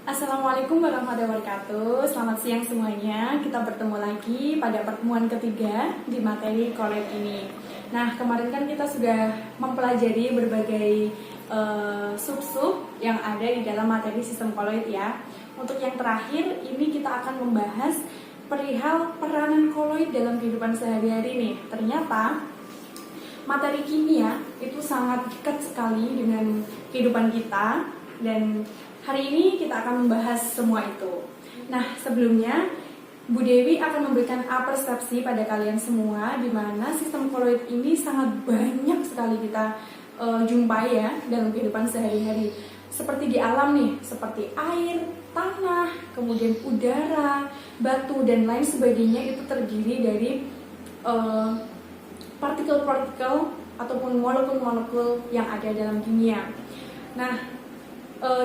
Assalamualaikum warahmatullahi wabarakatuh. Selamat siang semuanya. Kita bertemu lagi pada pertemuan ketiga di materi kolej ini. Nah, kemarin kan kita sudah mempelajari berbagai sub-sub yang ada di dalam materi sistem kolej ya. Untuk yang terakhir, ini kita akan membahas perihal peranan kolej dalam kehidupan sehari-hari nih. Ternyata materi kimia itu sangat dekat sekali dengan kehidupan kita, dan hari ini kita akan membahas semua itu. Nah, sebelumnya Bu Dewi akan memberikan persepsi pada kalian semua, di mana sistem koloid ini sangat banyak sekali kita jumpai ya dalam kehidupan sehari-hari. Seperti di alam nih, seperti air, tanah, kemudian udara, batu, dan lain sebagainya itu terdiri dari partikel-partikel ataupun molekul-molekul yang ada dalam kimia. Nah,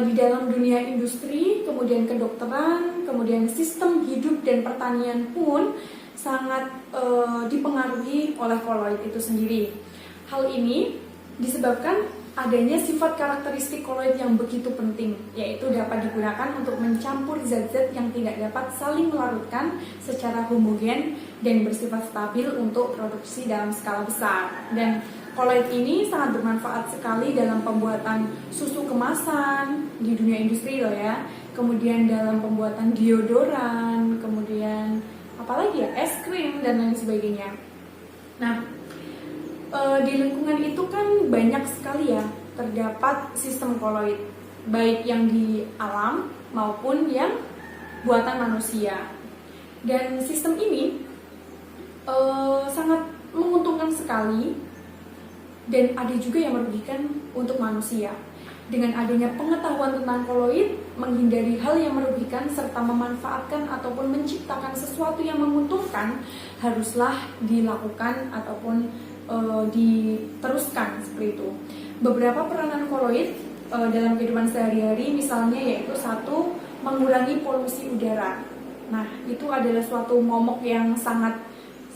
di dalam dunia industri, kemudian kedokteran, kemudian sistem hidup dan pertanian pun sangat dipengaruhi oleh koloid itu sendiri. Hal ini disebabkan adanya sifat karakteristik koloid yang begitu penting, yaitu dapat digunakan untuk mencampur zat-zat yang tidak dapat saling melarutkan secara homogen dan bersifat stabil untuk produksi dalam skala besar. Dan koloid ini sangat bermanfaat sekali dalam pembuatan susu kemasan di dunia industri loh ya. Kemudian dalam pembuatan deodoran, kemudian apalagi ya, es krim dan lain sebagainya. Nah, di lingkungan itu kan banyak sekali ya terdapat sistem koloid, baik yang di alam maupun yang buatan manusia. Dan sistem ini sangat menguntungkan sekali, dan ada juga yang merugikan untuk manusia. Dengan adanya pengetahuan tentang koloid, menghindari hal yang merugikan serta memanfaatkan ataupun menciptakan sesuatu yang menguntungkan haruslah dilakukan ataupun diteruskan seperti itu. Beberapa peranan koloid dalam kehidupan sehari-hari misalnya yaitu satu, mengurangi polusi udara. Nah, itu adalah suatu momok yang sangat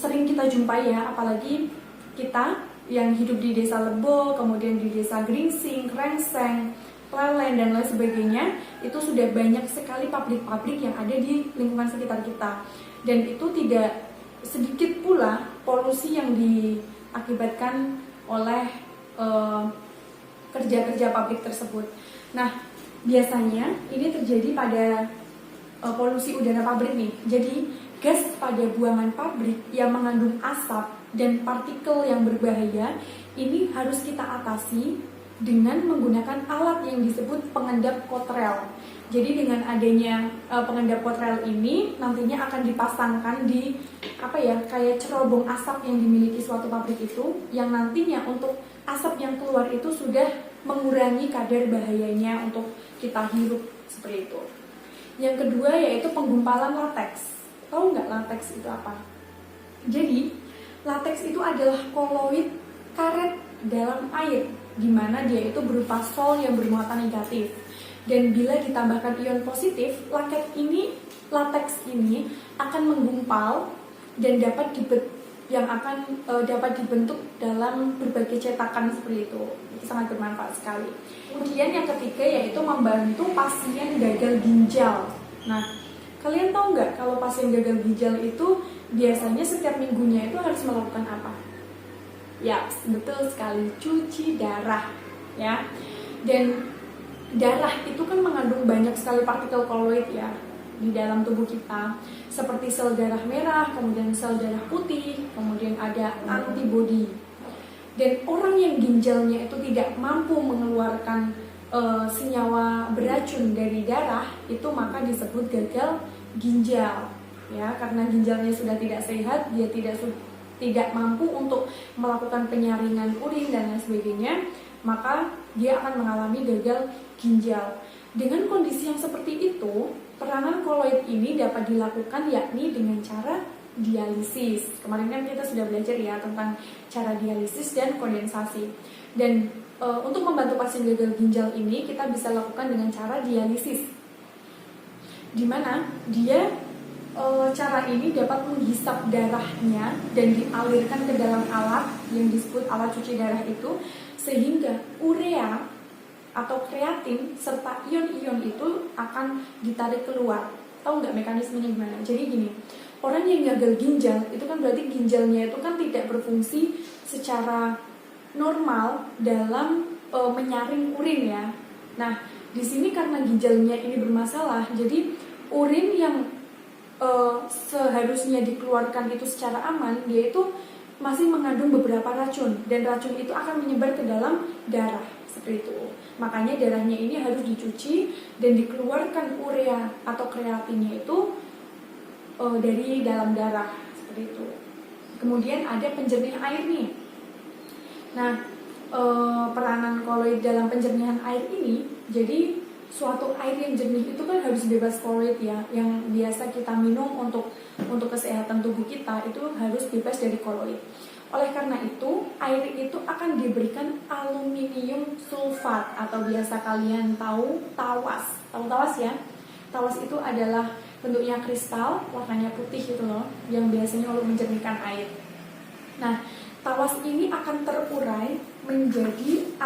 sering kita jumpai ya, apalagi kita yang hidup di desa Lebo, kemudian di desa Gringsing, Krengseng, Plelen, dan lain sebagainya. Itu sudah banyak sekali pabrik-pabrik yang ada di lingkungan sekitar kita, dan itu tidak sedikit pula polusi yang diakibatkan oleh kerja-kerja pabrik tersebut. Nah, biasanya ini terjadi pada polusi udara pabrik nih. Jadi gas pada buangan pabrik yang mengandung asap dan partikel yang berbahaya ini harus kita atasi dengan menggunakan alat yang disebut pengendap kotrel. Jadi dengan adanya pengendap kotrel ini nantinya akan dipasangkan di kayak cerobong asap yang dimiliki suatu pabrik itu, yang nantinya untuk asap yang keluar itu sudah mengurangi kadar bahayanya untuk kita hirup seperti itu. Yang kedua yaitu penggumpalan lateks. Tahu nggak lateks itu apa? Jadi lateks itu adalah koloid karet dalam air, di mana dia itu berupa sol yang bermuatan negatif. Dan bila ditambahkan ion positif, lateks ini akan menggumpal dan dapat dibentuk dalam berbagai cetakan seperti itu. Itu sangat bermanfaat sekali. Kemudian yang ketiga yaitu membantu pasien gagal ginjal. Nah, kalian tahu nggak kalau pasien gagal ginjal itu biasanya setiap minggunya itu harus melakukan apa? Ya, betul sekali, cuci darah ya. Dan darah itu kan mengandung banyak sekali partikel koloid ya di dalam tubuh kita, seperti sel darah merah, kemudian sel darah putih, kemudian ada antibodi. Dan orang yang ginjalnya itu tidak mampu mengeluarkan senyawa beracun dari darah, itu maka disebut gagal ginjal ya, karena ginjalnya sudah tidak sehat, dia tidak mampu untuk melakukan penyaringan urin dan lain sebagainya, maka dia akan mengalami gagal ginjal. Dengan kondisi yang seperti itu, peranan koloid ini dapat dilakukan yakni dengan cara dialisis. Kemarin kan kita sudah belajar ya tentang cara dialisis dan kondensasi. Dan untuk membantu pasien gagal ginjal ini kita bisa lakukan dengan cara dialisis, di mana dia cara ini dapat menghisap darahnya dan dialirkan ke dalam alat yang disebut alat cuci darah itu, sehingga urea atau kreatin serta ion-ion itu akan ditarik keluar. Tahu nggak mekanismenya gimana? Jadi gini, orang yang gagal ginjal itu kan berarti ginjalnya itu kan tidak berfungsi secara normal dalam menyaring urin ya. Nah, di sini karena ginjalnya ini bermasalah, jadi urin yang seharusnya dikeluarkan itu secara aman, dia itu masih mengandung beberapa racun, dan racun itu akan menyebar ke dalam darah seperti itu. Makanya darahnya ini harus dicuci dan dikeluarkan urea atau kreatinnya itu dari dalam darah seperti itu. Kemudian ada penjernih air nih. Nah, peranan koloid dalam penjernihan air ini, jadi suatu air yang jernih itu kan harus bebas koloid ya, yang biasa kita minum untuk kesehatan tubuh kita itu harus bebas dari koloid. Oleh karena itu, air itu akan diberikan aluminium sulfat atau biasa kalian tahu tawas. Tahu tawas ya? Tawas itu adalah bentuknya kristal, warnanya putih itu loh, yang biasanya untuk menjernihkan air. Nah, tawas ini akan terurai menjadi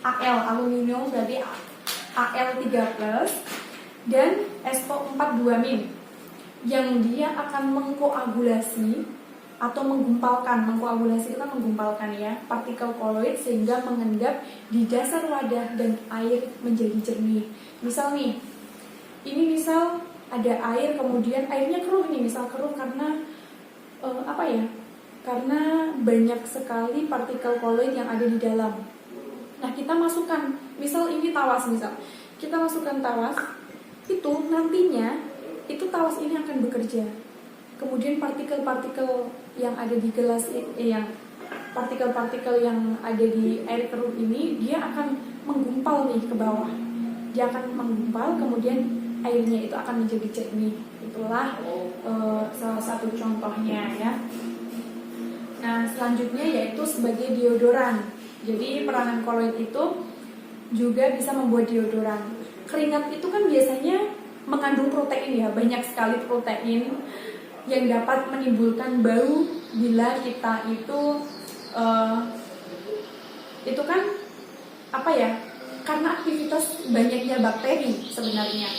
Al, aluminium berarti Al3+, dan SO42- yang dia akan mengkoagulasi atau menggumpalkan. Mengkoagulasi itu kan menggumpalkan ya, partikel koloid sehingga mengendap di dasar wadah dan air menjadi jernih. Misal nih, ini misal ada air, kemudian airnya keruh nih, misal keruh karena karena banyak sekali partikel koloid yang ada di dalam. Nah, kita masukkan, misal ini tawas, kita masukkan tawas, itu nantinya, itu tawas ini akan bekerja. Kemudian partikel-partikel yang ada di gelas, partikel-partikel yang ada di air keruh ini, dia akan menggumpal nih ke bawah. Dia akan menggumpal, kemudian airnya itu akan menjadi jernih. Itulah salah satu contohnya ya. Nah, selanjutnya yaitu sebagai deodoran. Jadi peranan koloid itu juga bisa membuat deodoran. Keringat itu kan biasanya mengandung protein ya, banyak sekali protein yang dapat menimbulkan bau bila kita itu kan karena aktivitas banyaknya bakteri sebenarnya,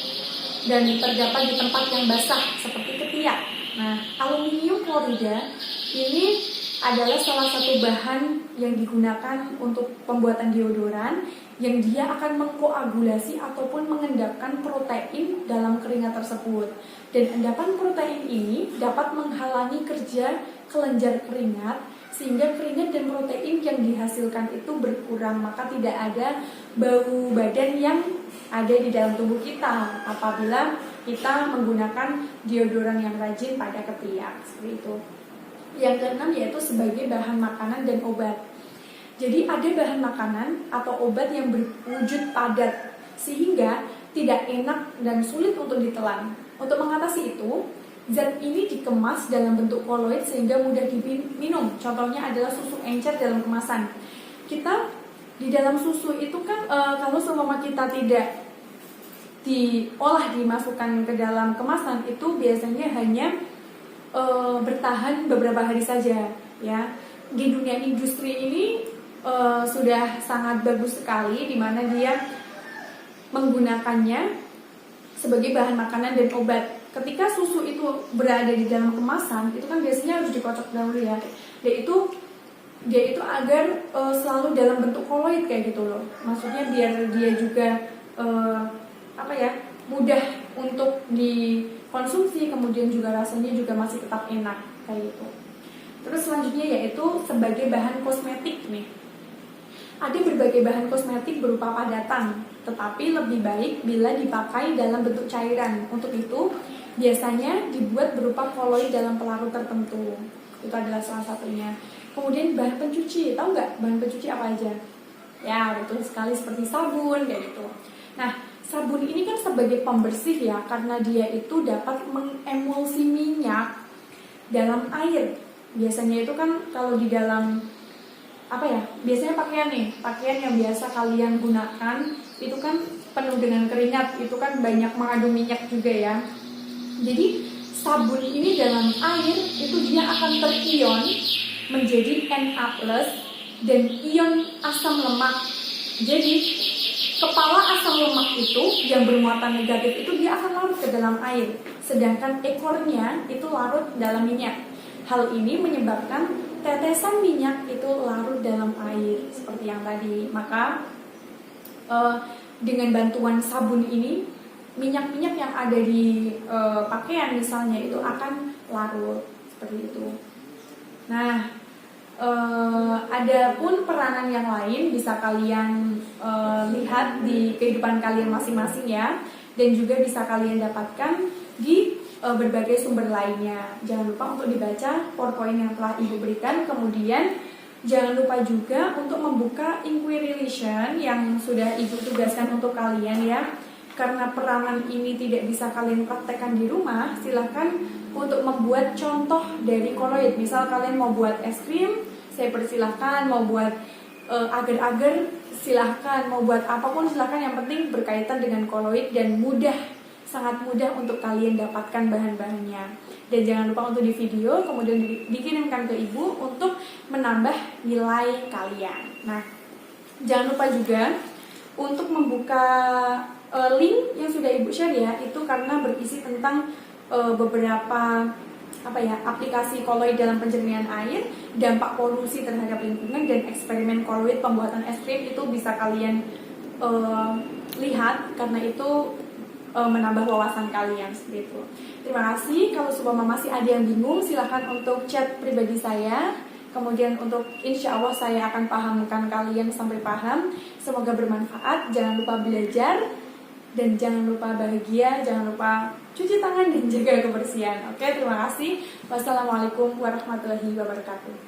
dan terdapat di tempat yang basah seperti ketiak. Nah, aluminium klorida ini adalah salah satu bahan yang digunakan untuk pembuatan deodoran, yang dia akan mengkoagulasi ataupun mengendapkan protein dalam keringat tersebut. Dan endapan protein ini dapat menghalangi kerja kelenjar keringat, sehingga keringat dan protein yang dihasilkan itu berkurang, maka tidak ada bau badan yang ada di dalam tubuh kita apabila kita menggunakan deodoran yang rajin pada ketiak, seperti itu. Yang keenam yaitu sebagai bahan makanan dan obat. Jadi ada bahan makanan atau obat yang berwujud padat sehingga tidak enak dan sulit untuk ditelan. Untuk mengatasi itu, zat ini dikemas dalam bentuk koloid sehingga mudah diminum. Contohnya adalah susu encer dalam kemasan. Kita di dalam susu itu kan kalau seumpama kita tidak diolah dimasukkan ke dalam kemasan, itu biasanya hanya bertahan beberapa hari saja ya. Di dunia industri ini sudah sangat bagus sekali, di mana dia menggunakannya sebagai bahan makanan dan obat. Ketika susu itu berada di dalam kemasan, itu kan biasanya harus dikocok dahulu ya. Dia itu agar selalu dalam bentuk koloid kayak gitu loh. Maksudnya biar dia juga mudah untuk dikonsumsi, kemudian juga rasanya juga masih tetap enak kayak gitu. Terus selanjutnya yaitu sebagai bahan kosmetik nih. Ada berbagai bahan kosmetik berupa padatan, tetapi lebih baik bila dipakai dalam bentuk cairan. Untuk itu biasanya dibuat berupa koloid dalam pelarut tertentu. Itu adalah salah satunya. Kemudian bahan pencuci, tahu nggak bahan pencuci apa aja? Ya, betul sekali, seperti sabun kayak gitu. Nah, sabun ini kan sebagai pembersih ya, karena dia itu dapat mengemulsi minyak dalam air. Biasanya itu kan kalau di dalam biasanya pakaian yang biasa kalian gunakan itu kan penuh dengan keringat, itu kan banyak mengandung minyak juga ya. Jadi sabun ini dalam air itu dia akan terion menjadi Na+ dan ion asam lemak Jadi kepala asam lemak itu yang bermuatan negatif itu dia akan larut ke dalam air, sedangkan ekornya itu larut dalam minyak. Hal ini menyebabkan tetesan minyak itu larut dalam air seperti yang tadi. Maka dengan bantuan sabun ini, minyak-minyak yang ada di pakaian misalnya itu akan larut seperti itu. Nah, ada pun peranan yang lain bisa kalian lihat di kehidupan kalian masing-masing ya, dan juga bisa kalian dapatkan di berbagai sumber lainnya. Jangan lupa untuk dibaca PowerPoint yang telah Ibu berikan. Kemudian jangan lupa juga untuk membuka inquiry relation yang sudah Ibu tugaskan untuk kalian ya. Karena peranan ini tidak bisa kalian praktekkan di rumah, silahkan untuk membuat contoh dari koloid. Misal kalian mau buat es krim, saya persilahkan. Mau buat agar-agar, silahkan. Mau buat apapun silahkan, yang penting berkaitan dengan koloid dan sangat mudah untuk kalian dapatkan bahan-bahannya. Dan jangan lupa untuk di video, kemudian dikirimkan ke Ibu untuk menambah nilai kalian. Nah, jangan lupa juga untuk membuka link yang sudah Ibu share ya, itu karena berisi tentang beberapa aplikasi koloid dalam penjernihan air, dampak polusi terhadap lingkungan, dan eksperimen koloid pembuatan es krim. Itu bisa kalian lihat karena itu menambah wawasan kalian seperti itu. Terima kasih. Kalau seumpama masih ada yang bingung, silahkan untuk chat pribadi saya. Kemudian untuk insya Allah saya akan pahamkan kalian sampai paham. Semoga bermanfaat. Jangan lupa belajar dan jangan lupa bahagia. Jangan lupa cuci tangan dan jaga kebersihan. Oke, terima kasih. Wassalamualaikum warahmatullahi wabarakatuh.